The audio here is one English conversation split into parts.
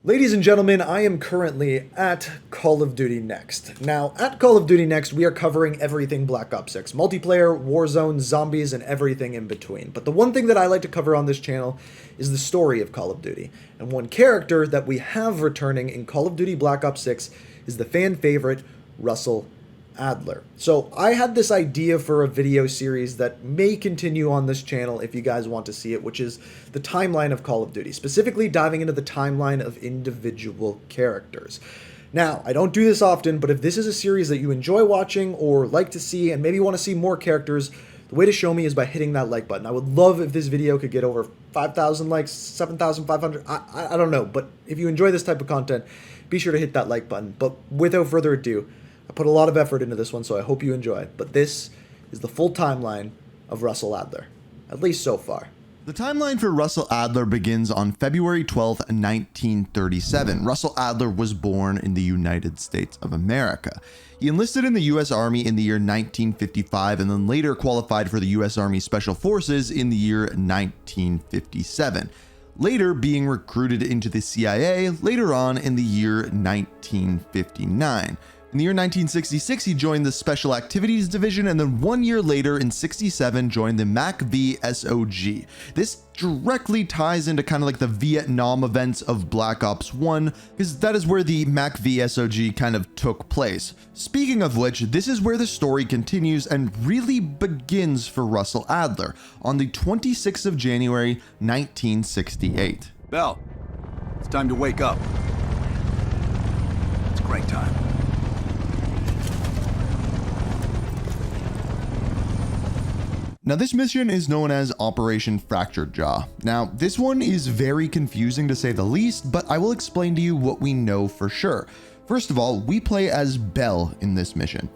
Ladies and gentlemen, I am currently at Call of Duty Next. Now, at Call of Duty Next, we are covering everything Black Ops 6. Multiplayer, Warzone, zombies, and everything in between. But the one thing that I like to cover on this channel is the story of Call of Duty. And one character that we have returning in Call of Duty Black Ops 6 is the fan favorite, Russel Adler. So I had this idea for a video series that may continue on this channel if you guys want to see it, which is the timeline of Call of Duty, specifically diving into the timeline of individual characters. Now, I don't do this often, but if this is a series that you enjoy watching or like to see and maybe want to see more characters, the way to show me is by hitting that like button. I would love if this video could get over 5,000 likes, 7,500, I don't know, but if you enjoy this type of content, be sure to hit that like button. But without further ado, I put a lot of effort into this one, so I hope you enjoy. But this is the full timeline of Russel Adler, at least so far. The timeline for Russel Adler begins on February 12th, 1937. Russel Adler was born in the United States of America. He enlisted in the U.S. Army in the year 1955 and then later qualified for the U.S. Army Special Forces in the year 1957. Later being recruited into the CIA later on in the year 1959. In the year 1966, he joined the Special Activities Division, and then 1 year later, in 67, joined the MACV SOG. This directly ties into kind of like the Vietnam events of Black Ops 1, because that is where the MACV SOG kind of took place. Speaking of which, this is where the story continues and really begins for Russel Adler, on the 26th of January, 1968. Bell, it's time to wake up. It's great time. Now this mission is known as Operation Fractured Jaw. Now this one is very confusing to say the least, but I will explain to you what we know for sure. First of all, we play as Bell in this mission.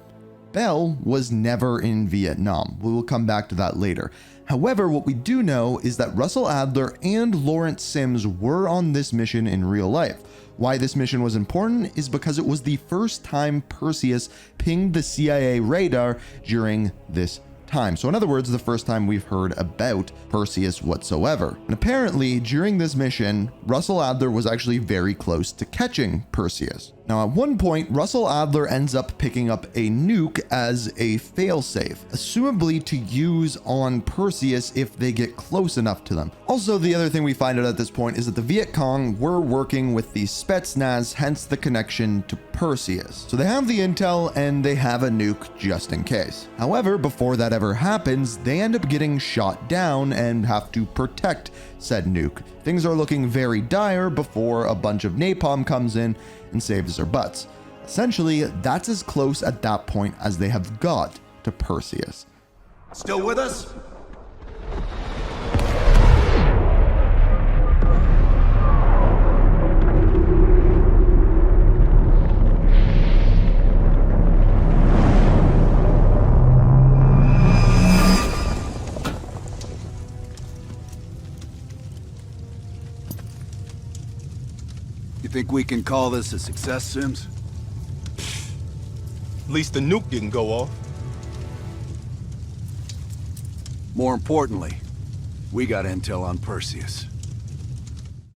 Bell was never in Vietnam. We will come back to that later. However, what we do know is that Russel Adler and Lawrence Sims were on this mission in real life. Why this mission was important is because it was the first time Perseus pinged the CIA radar during this time. So in other words, the first time we've heard about Perseus whatsoever. And apparently during this mission, Russel Adler was actually very close to catching Perseus. Now at one point, Russel Adler ends up picking up a nuke as a failsafe, assumably to use on Perseus if they get close enough to them. Also, the other thing we find out at this point is that the Viet Cong were working with the Spetsnaz, hence the connection to Perseus. So they have the intel and they have a nuke just in case. However, before that ever happens, they end up getting shot down and have to protect said nuke. Things are looking very dire before a bunch of napalm comes in and saves their butts. Essentially, that's as close at that point as they have got to Perseus. Still with us? You think we can call this a success, Sims? At least the nuke didn't go off. More importantly, we got intel on Perseus.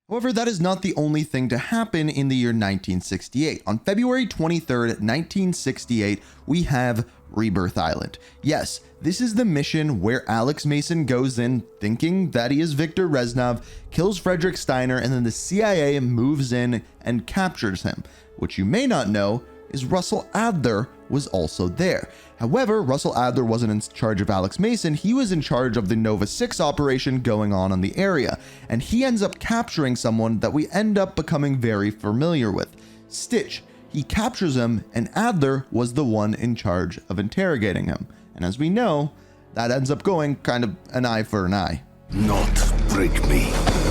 However, that is not the only thing to happen in the year 1968. On February 23rd, 1968, we have Rebirth Island. Yes, this is the mission where Alex Mason goes in thinking that he is Victor Reznov, kills Frederick Steiner, and then the CIA moves in and captures him. What you may not know is Russel Adler was also there. However, Russel Adler wasn't in charge of Alex Mason, he was in charge of the Nova 6 operation going on in the area, and he ends up capturing someone that we end up becoming very familiar with, Stitch. He captures him, and Adler was the one in charge of interrogating him. And as we know, that ends up going kind of an eye for an eye. Not break me.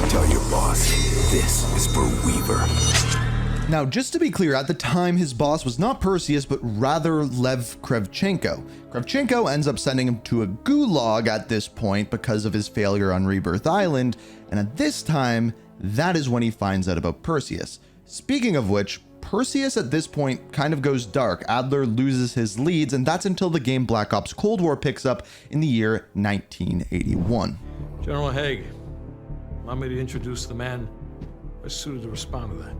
Tell your boss, this is for Weaver. Now, just to be clear, at the time, his boss was not Perseus, but rather Lev Kravchenko. Kravchenko ends up sending him to a gulag at this point because of his failure on Rebirth Island, and at this time, that is when he finds out about Perseus. Speaking of which, Perseus at this point kind of goes dark. Adler loses his leads, and that's until the game Black Ops Cold War picks up in the year 1981. General Haig, allow me to introduce the man best suited to respond to that.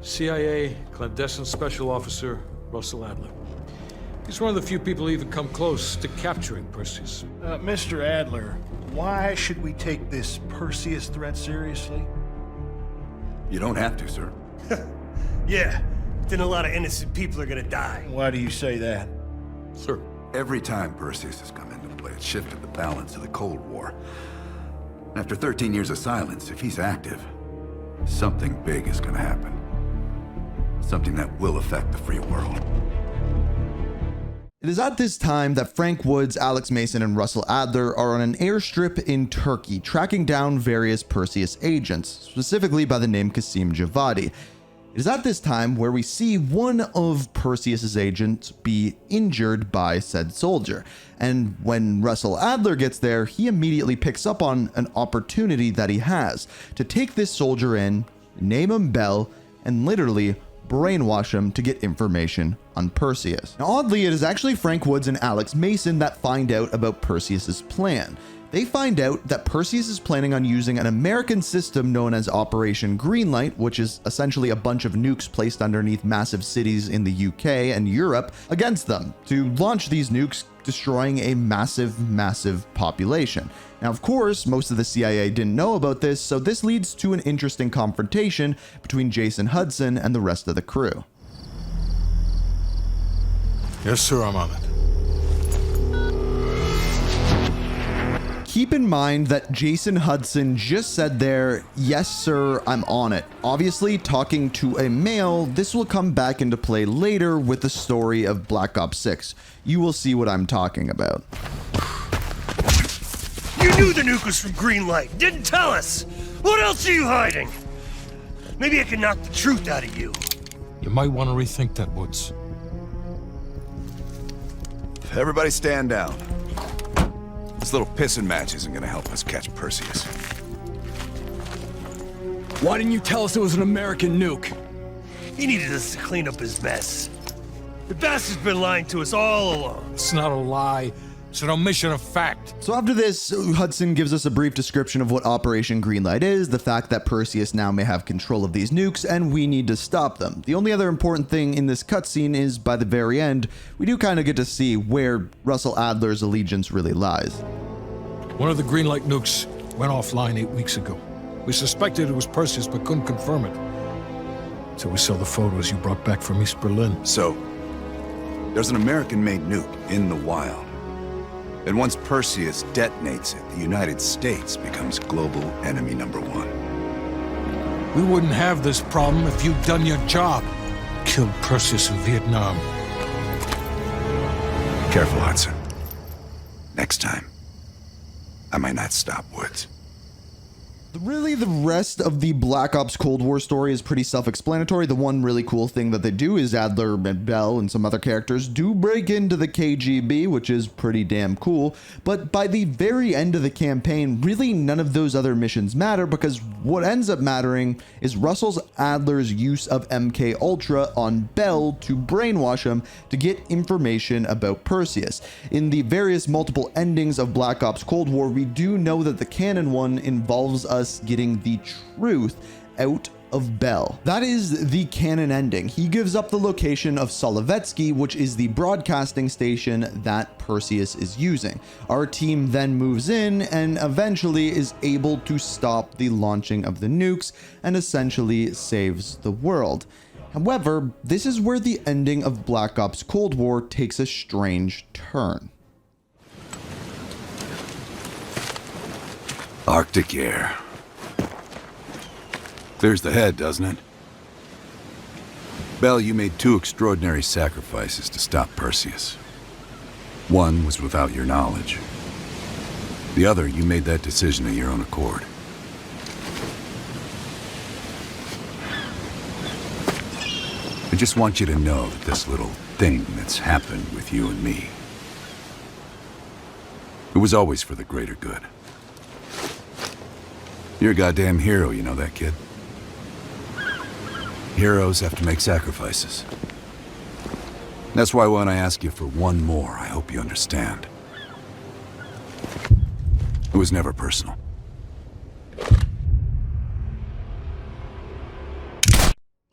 CIA clandestine special officer Russel Adler. He's one of the few people who even come close to capturing Perseus. Mr. Adler, why should we take this Perseus threat seriously? You don't have to, sir. Yeah, then a lot of innocent people are gonna die. Why do you say that? Sir. Every time Perseus has come into play, it's shifted the balance of the Cold War. After 13 years of silence, if he's active, something big is gonna happen. Something that will affect the free world. It is at this time that Frank Woods, Alex Mason, and Russel Adler are on an airstrip in Turkey, tracking down various Perseus agents, specifically by the name Kasim Javadi. It is at this time where we see one of Perseus's agents be injured by said soldier, and when Russel Adler gets there, he immediately picks up on an opportunity that he has to take this soldier in, name him Bell, and literally brainwash him to get information on Perseus. Now, oddly, it is actually Frank Woods and Alex Mason that find out about Perseus's plan. They find out that Perseus is planning on using an American system known as Operation Greenlight, which is essentially a bunch of nukes placed underneath massive cities in the UK and Europe against them to launch these nukes, destroying a massive population. Now, of course, most of the CIA didn't know about this, so this leads to an interesting confrontation between Jason Hudson and the rest of the crew. Yes, sir, I'm on it. Keep in mind that Jason Hudson just said there, "Yes, sir, I'm on it." Obviously, talking to a male, this will come back into play later with the story of Black Ops 6. You will see what I'm talking about. You knew the nuke was from Greenlight. Didn't tell us. What else are you hiding? Maybe I can knock the truth out of you. You might want to rethink that, Woods. Everybody stand down. This little pissing match isn't gonna help us catch Perseus. Why didn't you tell us it was an American nuke? He needed us to clean up his mess. The bastard's been lying to us all along. It's not a lie. It's an omission of fact. So after this, Hudson gives us a brief description of what Operation Greenlight is, the fact that Perseus now may have control of these nukes, and we need to stop them. The only other important thing in this cutscene is, by the very end, we do kind of get to see where Russel Adler's allegiance really lies. One of the Greenlight nukes went offline 8 weeks ago. We suspected it was Perseus, but couldn't confirm it. So we saw the photos you brought back from East Berlin. So, there's an American-made nuke in the wild. And once Perseus detonates it, the United States becomes global enemy #1. We wouldn't have this problem if you'd done your job. Killed Perseus in Vietnam. Careful, Hudson. Next time, I might not stop Woods. Really, the rest of the Black Ops Cold War story is pretty self-explanatory. The one really cool thing that they do is Adler and Bell and some other characters do break into the KGB, which is pretty damn cool. But by the very end of the campaign, really none of those other missions matter, because what ends up mattering is Russel Adler's use of MK Ultra on Bell to brainwash him to get information about Perseus. In the various multiple endings of Black Ops Cold War, we do know that the canon one involves us getting the truth out of Bell. That is the canon ending. He gives up the location of Solovetsky, which is the broadcasting station that Perseus is using. Our team then moves in and eventually is able to stop the launching of the nukes and essentially saves the world. However, this is where the ending of Black Ops Cold War takes a strange turn. Arctic air. Clears the head, doesn't it? Bell, you made 2 extraordinary sacrifices to stop Perseus. One was without your knowledge. The other, you made that decision of your own accord. I just want you to know that this little thing that's happened with you and me, it was always for the greater good. You're a goddamn hero, you know that, kid? Heroes have to make sacrifices. That's why when I ask you for one more, I hope you understand. It was never personal.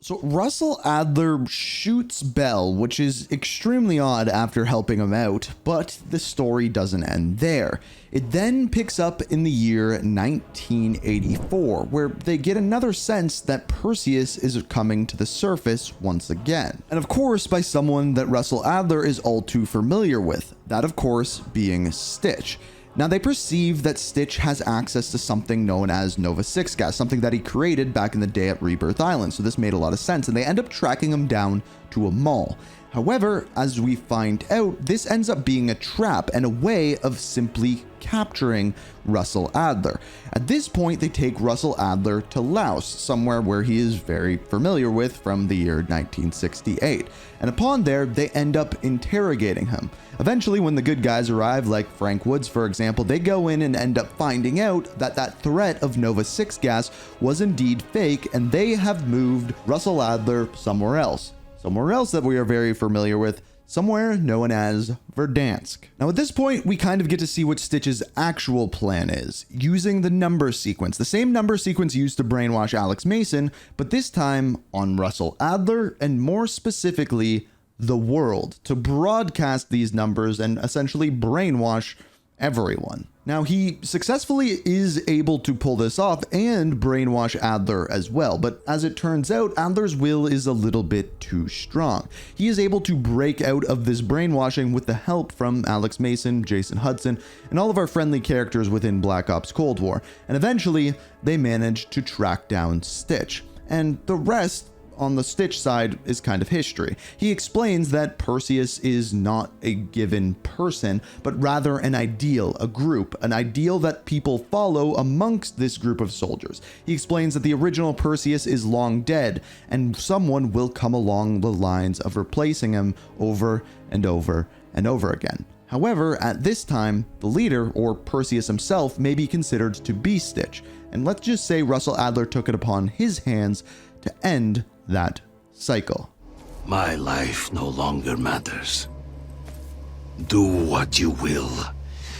So Russel Adler shoots Bell, which is extremely odd after helping him out, but the story doesn't end there. It then picks up in the year 1984, where they get another sense that Perseus is coming to the surface once again. And of course, by someone that Russel Adler is all too familiar with, that of course being Stitch. Now they perceive that Stitch has access to something known as Nova 6 gas, something that he created back in the day at Rebirth Island, so this made a lot of sense, and they end up tracking him down to a mall. However, as we find out, this ends up being a trap and a way of simply capturing Russel Adler. At this point, they take Russel Adler to Laos, somewhere where he is very familiar with from the year 1968. And upon there, they end up interrogating him. Eventually, when the good guys arrive, like Frank Woods, for example, they go in and end up finding out that that threat of Nova 6 gas was indeed fake, and they have moved Russel Adler somewhere else. Somewhere else that we are very familiar with, somewhere known as Verdansk. Now at this point, we kind of get to see what Stitch's actual plan is, using the number sequence, the same number sequence used to brainwash Alex Mason, but this time on Russel Adler, and more specifically, the world, to broadcast these numbers and essentially brainwash everyone. Now, he successfully is able to pull this off and brainwash Adler as well, but as it turns out, Adler's will is a little bit too strong. He is able to break out of this brainwashing with the help from Alex Mason, Jason Hudson, and all of our friendly characters within Black Ops Cold War, and eventually, they manage to track down Stitch. And the rest on the Stitch side is kind of history. He explains that Perseus is not a given person, but rather an ideal, a group, an ideal that people follow amongst this group of soldiers. He explains that the original Perseus is long dead, and someone will come along the lines of replacing him over and over and over again. However, at this time, the leader, or Perseus himself, may be considered to be Stitch, and let's just say Russel Adler took it upon his hands to end that cycle. My life no longer matters. Do what you will.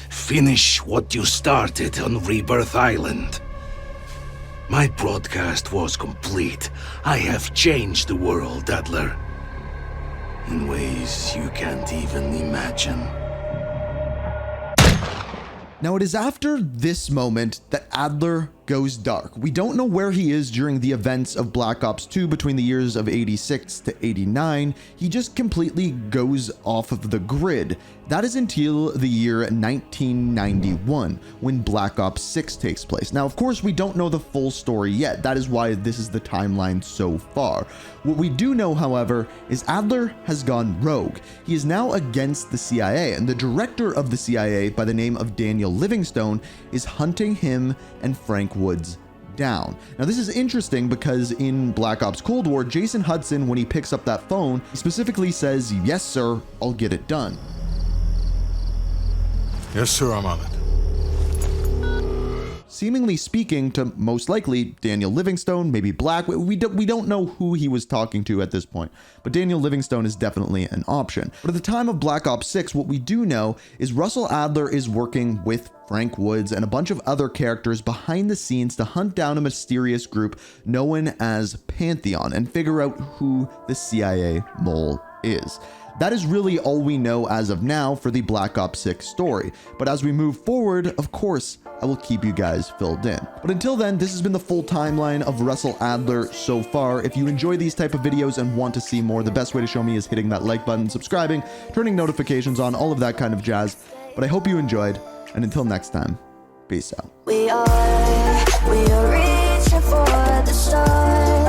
Finish what you started on Rebirth Island. My broadcast was complete. I have changed the world, Adler. In ways you can't even imagine. Now, it is after this moment that Adler goes dark. We don't know where he is during the events of Black Ops 2 between the years of 86 to 89. He just completely goes off of the grid. That is until the year 1991, when Black Ops 6 takes place. Now, of course, we don't know the full story yet. That is why this is the timeline so far. What we do know, however, is Adler has gone rogue. He is now against the CIA, and the director of the CIA, by the name of Daniel Livingstone, is hunting him and Frank Woods down. Now, this is interesting because in Black Ops Cold War, Jason Hudson, when he picks up that phone, he specifically says, "Yes, sir, I'll get it done." Yes, sir, I'm on it. Seemingly speaking to most likely Daniel Livingstone, maybe Black. We don't know who he was talking to at this point, but Daniel Livingstone is definitely an option. But at the time of Black Ops 6, what we do know is Russel Adler is working with Frank Woods and a bunch of other characters behind the scenes to hunt down a mysterious group known as Pantheon and figure out who the CIA mole is. That is really all we know as of now for the Black Ops 6 story, but as we move forward, of course, I will keep you guys filled in. But until then, this has been the full timeline of Russel Adler so far. If you enjoy these type of videos and want to see more, the best way to show me is hitting that like button, subscribing, turning notifications on, all of that kind of jazz. But I hope you enjoyed, and until next time, peace out. We are reaching for the stars.